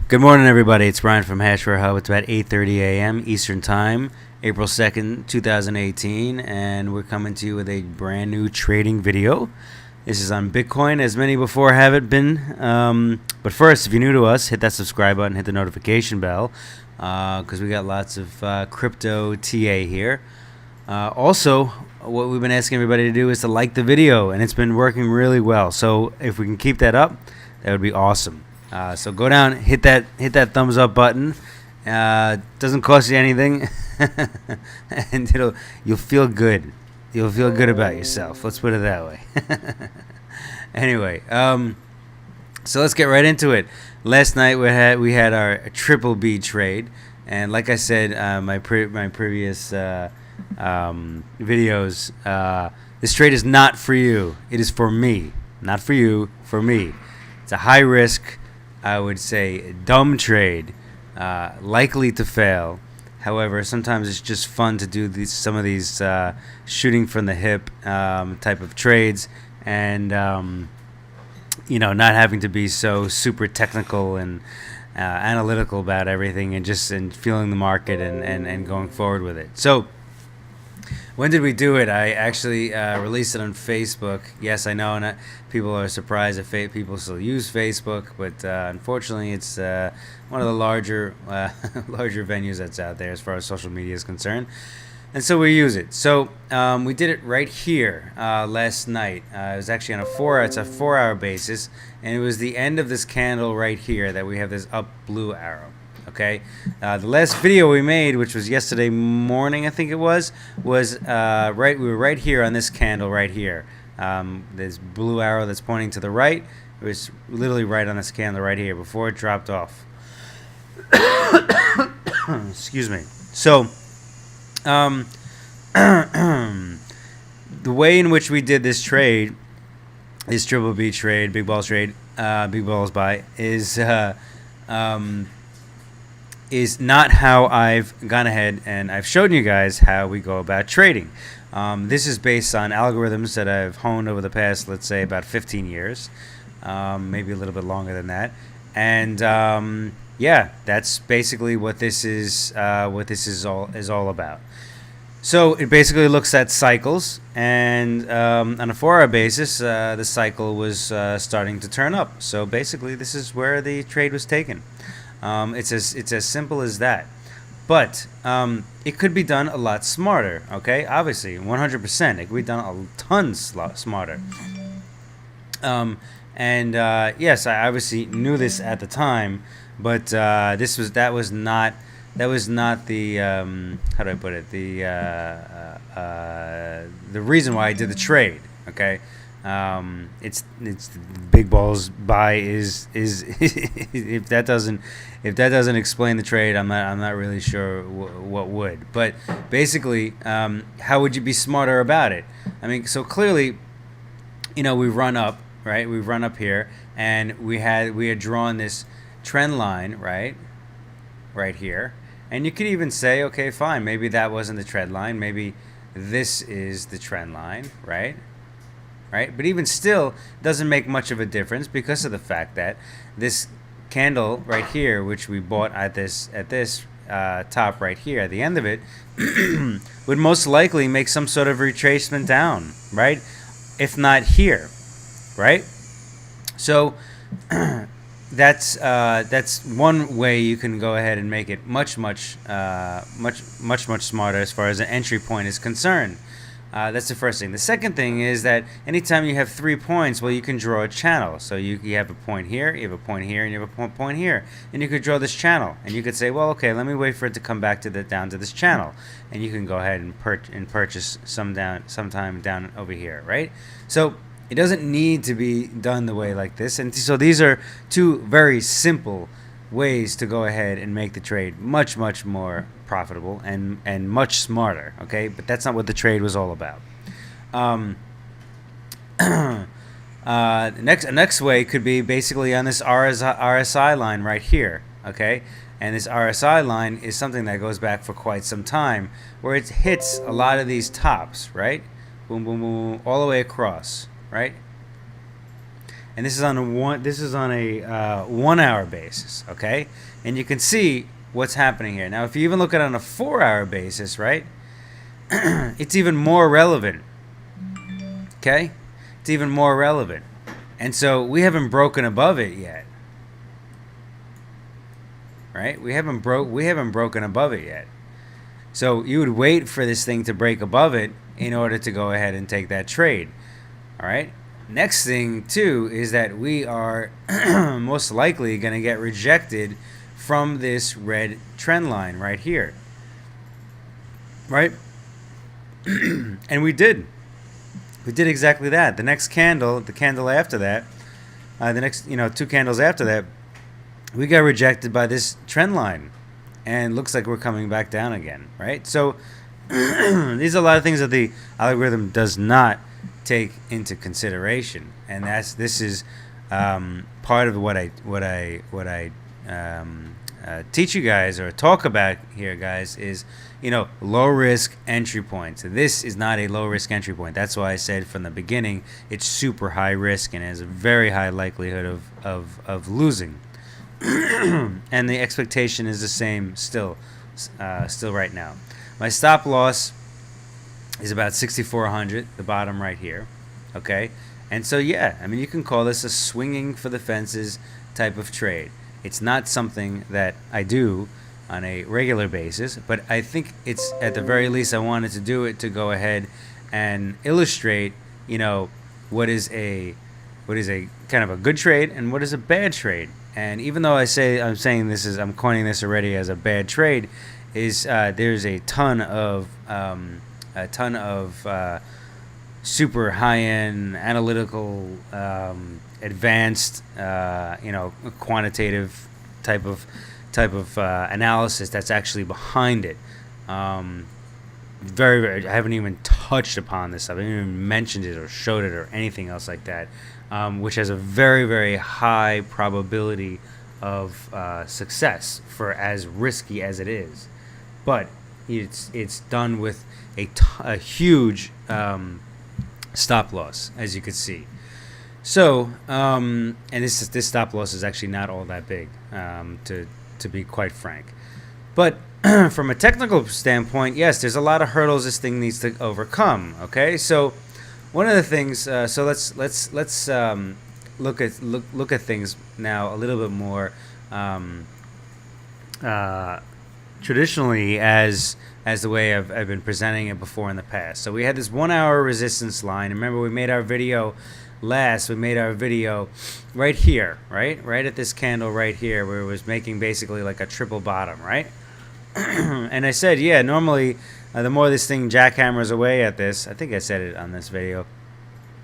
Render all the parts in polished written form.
Good morning, everybody. It's Brian from Hashware Hub. It's about 8:30 a.m. Eastern Time, April 2nd, 2018, and we're coming to you with a brand new trading video. This is on Bitcoin, as many before haven't been. But first, if you're new to us, hit that subscribe button, hit the notification bell, because we got lots of crypto TA here. Also, what we've been asking everybody to do is to like the video, and it's been working really well. So if we can keep that up, that would be awesome. So go down, hit that thumbs up button. Doesn't cost you anything, and you'll feel good. You'll feel good about yourself. Let's put it that way. Anyway, so let's get right into it. Last night we had our BBB trade, and like I said, my previous videos, this trade is not for you. It is for me, not for you, for me. It's a high risk, I would say, dumb trade, likely to fail. However, sometimes it's just fun to do some of these shooting from the hip type of trades, and not having to be so super technical and analytical about everything, and feeling the market and going forward with it. So, when did we do it? I actually released it on Facebook. Yes, I know, and people are surprised that people still use Facebook, but unfortunately, it's one of the larger venues that's out there as far as social media is concerned, and so we use it. So we did it right here last night. It was actually on a 4-hour basis, and it was the end of this candle right here that we have this up blue arrow. Okay, the last video we made, which was yesterday morning, I think it was right. We were right here on this candle right here. This blue arrow that's pointing to the right. It was literally right on this candle right here before it dropped off. Excuse me. So, the way in which we did this trade, this BBB trade, big balls trade, big balls buy, is not how I've gone ahead and I've shown you guys how we go about trading. This is based on algorithms that I've honed over the past, let's say, about 15 years, maybe a little bit longer than that. And yeah, that's basically what this is. What this is all about. So it basically looks at cycles, and on a 4-hour basis, the cycle was starting to turn up. So basically, this is where the trade was taken. It's as simple as that, but it could be done a lot smarter. Okay, obviously, 100%, it could be done a ton smarter. Yes, I obviously knew this at the time, but that was not the how do I put it, the reason why I did the trade. Okay. It's big balls buy is if that doesn't explain the trade, I'm not really sure what would. But basically, how would you be smarter about it? I mean, so clearly, we run up, right? We run up here, and we had drawn this trend line, right here, and you could even say, okay, fine, maybe that wasn't the trend line, maybe this is the trend line, right? Right, but even still, doesn't make much of a difference because of the fact that this candle right here, which we bought at this top right here, at the end of it, would most likely make some sort of retracement down, right? If not here, right? So that's one way you can go ahead and make it much smarter as far as an entry point is concerned. That's the first thing. The second thing is that anytime you have 3 points, well, you can draw a channel. So you have a point here, you have a point here, and you have a point here. And you could draw this channel. And you could say, well, okay, let me wait for it to come back down to this channel. And you can go ahead and purchase sometime down over here, right? So it doesn't need to be done the way like this. And so these are two very simple ways to go ahead and make the trade much more profitable and much smarter. Okay, but that's not what the trade was all about. Next way could be basically on this RSI line right here. Okay, and this RSI line is something that goes back for quite some time, where it hits a lot of these tops, right? Boom, boom, boom, all the way across, right? and this is on a 1 hour basis, okay? And you can see what's happening here. Now, if you even look at it on a 4 hour basis, right, it's even more relevant, okay? It's even more relevant. And so we haven't broken above it yet, right? We haven't broken above it yet. So you would wait for this thing to break above it in order to go ahead and take that trade. All right. Next thing too is that we are most likely going to get rejected from this red trend line right here. Right? And we did. We did exactly that. The next candle, the candle after that, the next, 2 candles after that, we got rejected by this trend line. And looks like we're coming back down again, right? So these are a lot of things that the algorithm does not take into consideration, and this is part of what I teach you guys or talk about here, guys, is low risk entry points. This is not a low risk entry point. That's why I said from the beginning it's super high risk and has a very high likelihood of losing. And the expectation is the same still right now. My stop loss is about 6,400, the bottom right here. Okay, and so yeah, I mean, you can call this a swinging for the fences type of trade. It's not something that I do on a regular basis, but I think it's, at the very least, I wanted to do it to go ahead and illustrate, what is a kind of a good trade and what is a bad trade. And even though I'm coining this already as a bad trade, there's a ton of super high-end analytical, advanced, quantitative type of analysis that's actually behind it. Very, I haven't even touched upon this. I haven't even mentioned it or showed it or anything else like that. Which has a very, very high probability of success for as risky as it is. But it's done with a huge stop loss, as you can see. So, and this stop loss is actually not all that big, to be quite frank. But from a technical standpoint, yes, there's a lot of hurdles this thing needs to overcome. Okay, so one of the things, so let's look at things now a little bit more traditionally as the way I've been presenting it before in the past. So we had this 1 hour resistance line. Remember, we made our video right here, right at this candle right here, where it was making basically like a triple bottom, right? And I said, yeah, normally the more this thing jackhammers away at this, I think I said it on this video,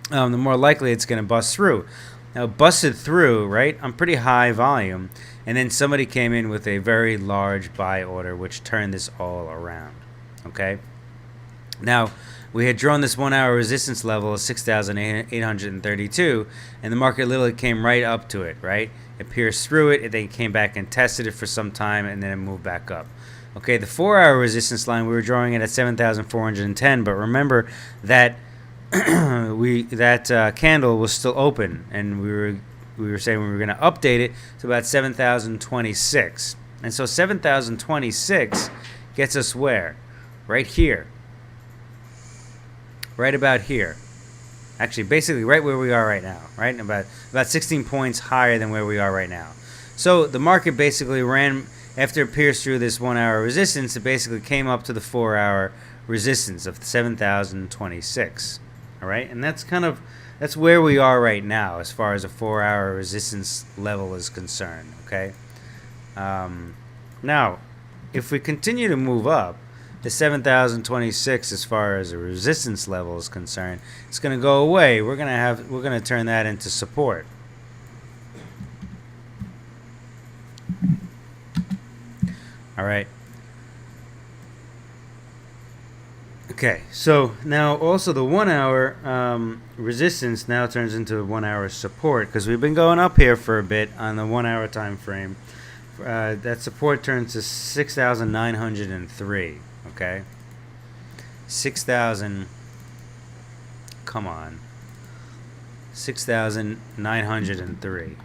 the more likely it's going to bust through. Now, it busted through, right, on pretty high volume, and then somebody came in with a very large buy order, which turned this all around, okay? Now, we had drawn this 1 hour resistance level of 6,832, and the market literally came right up to it, right? It pierced through it, and then came back and tested it for some time, and then it moved back up. Okay, the 4 hour resistance line, we were drawing it at 7,410, but remember that candle was still open, and we were saying we were going to update it to about 7,026. And so 7,026 gets us where? Right here. Right about here. Actually, basically right where we are right now, right? About 16 points higher than where we are right now. So the market basically ran, after it pierced through this 1 hour resistance, it basically came up to the 4 hour resistance of 7,026. All right, and that's where we are right now as far as a 4 hour resistance level is concerned. Okay. Now, if we continue to move up, the 7,026 as far as the resistance level is concerned, it's going to go away. We're going to turn that into support. All right. Okay, so now also the 1 hour resistance now turns into 1 hour support, because we've been going up here for a bit on the 1 hour time frame. That support turns to 6,903. Okay, 6,000. Come on. 6,903.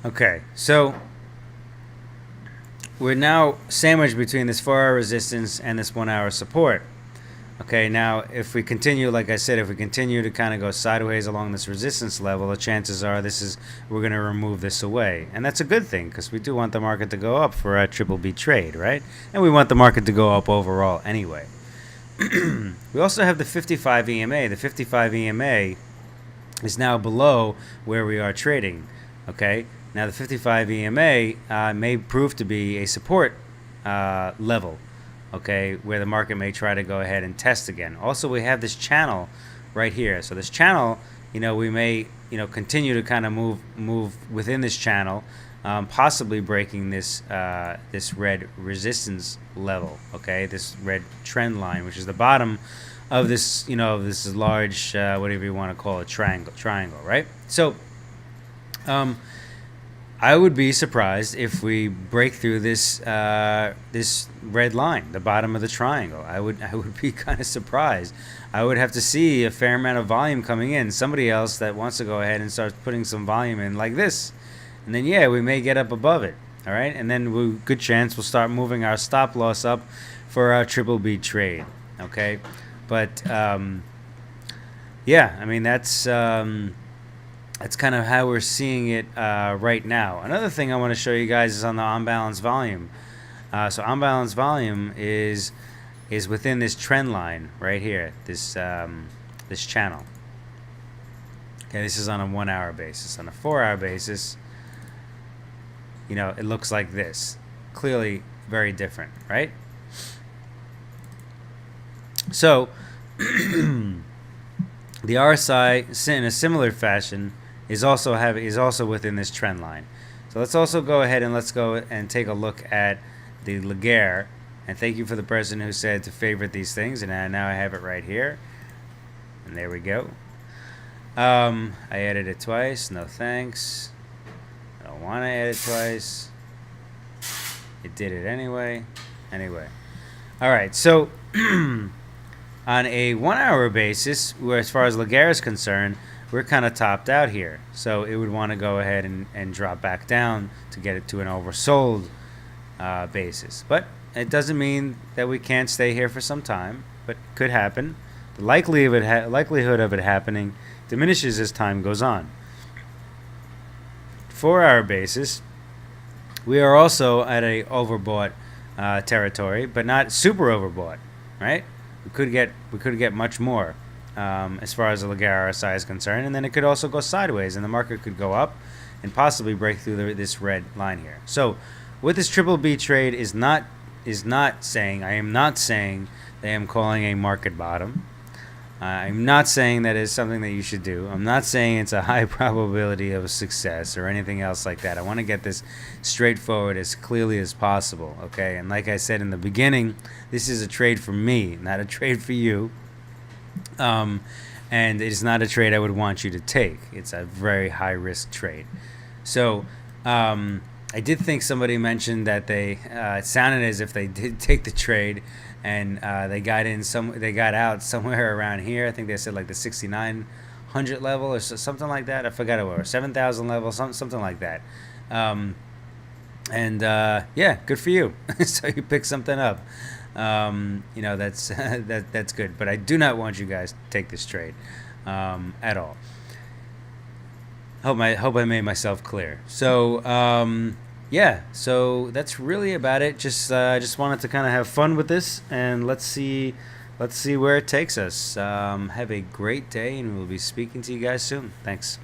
Okay, so we're now sandwiched between this 4-hour resistance and this 1-hour support. Okay, now if we continue, like I said, if we continue to kind of go sideways along this resistance level, the chances are we're going to remove this away. And that's a good thing, because we do want the market to go up for a triple B trade, right? And we want the market to go up overall anyway. We also have the 55 EMA. The 55 EMA is now below where we are trading. Okay, now the 55 EMA may prove to be a support level. Okay, where the market may try to go ahead and test again. Also, we have this channel right here. So this channel, we may, continue to kind of move within this channel, possibly breaking this this red resistance level. Okay, this red trend line, which is the bottom of this, this is large, whatever you want to call it, triangle, right? So, I would be surprised if we break through this this red line, the bottom of the triangle. I would be kind of surprised. I would have to see a fair amount of volume coming in. Somebody else that wants to go ahead and start putting some volume in like this. And then, yeah, we may get up above it. All right? And then good chance we'll start moving our stop loss up for our triple B trade. Okay? But, yeah, I mean, that's kind of how we're seeing it right now. Another thing I want to show you guys is on the on-balance volume. So on-balance volume is within this trend line right here, this this channel. Okay, this is on a 1-hour basis. On a 4-hour basis, it looks like this. Clearly very different, right? So the RSI, in a similar fashion, is also within this trend line. So let's also go ahead and let's go and take a look at the Laguerre. And thank you for the person who said to favorite these things. And now I have it right here. And there we go. I added it twice. No thanks. I don't want to add it twice. It did it anyway. Anyway. All right. So on a 1-hour basis, where as far as Laguerre is concerned, we're kind of topped out here. So it would want to go ahead and drop back down to get it to an oversold basis. But it doesn't mean that we can't stay here for some time, but it could happen. The likelihood of it happening diminishes as time goes on. 4-hour basis, we are also at a overbought territory, but not super overbought, right? We could get much more. As far as the Laguerre RSI is concerned, and then it could also go sideways, and the market could go up and possibly break through this red line here. So, what this triple B trade is not saying, I am not saying that I am calling a market bottom. I'm not saying that is something that you should do. I'm not saying it's a high probability of success or anything else like that. I want to get this straightforward as clearly as possible, okay? And like I said in the beginning, this is a trade for me, not a trade for you. And it's not a trade I would want you to take. It's a very high risk trade. So I did think somebody mentioned that it sounded as if they did take the trade and they got out somewhere around here. I think they said like the 6,900 level or something like that. I forgot it was 7,000 level, something like that. Yeah, good for you. So you picked something up. That's that's good, but I do not want you guys to take this trade at all. Hope I made myself clear. So yeah, so that's really about it. Just wanted to kind of have fun with this, and let's see where it takes us. Have a great day, and we'll be speaking to you guys soon. Thanks.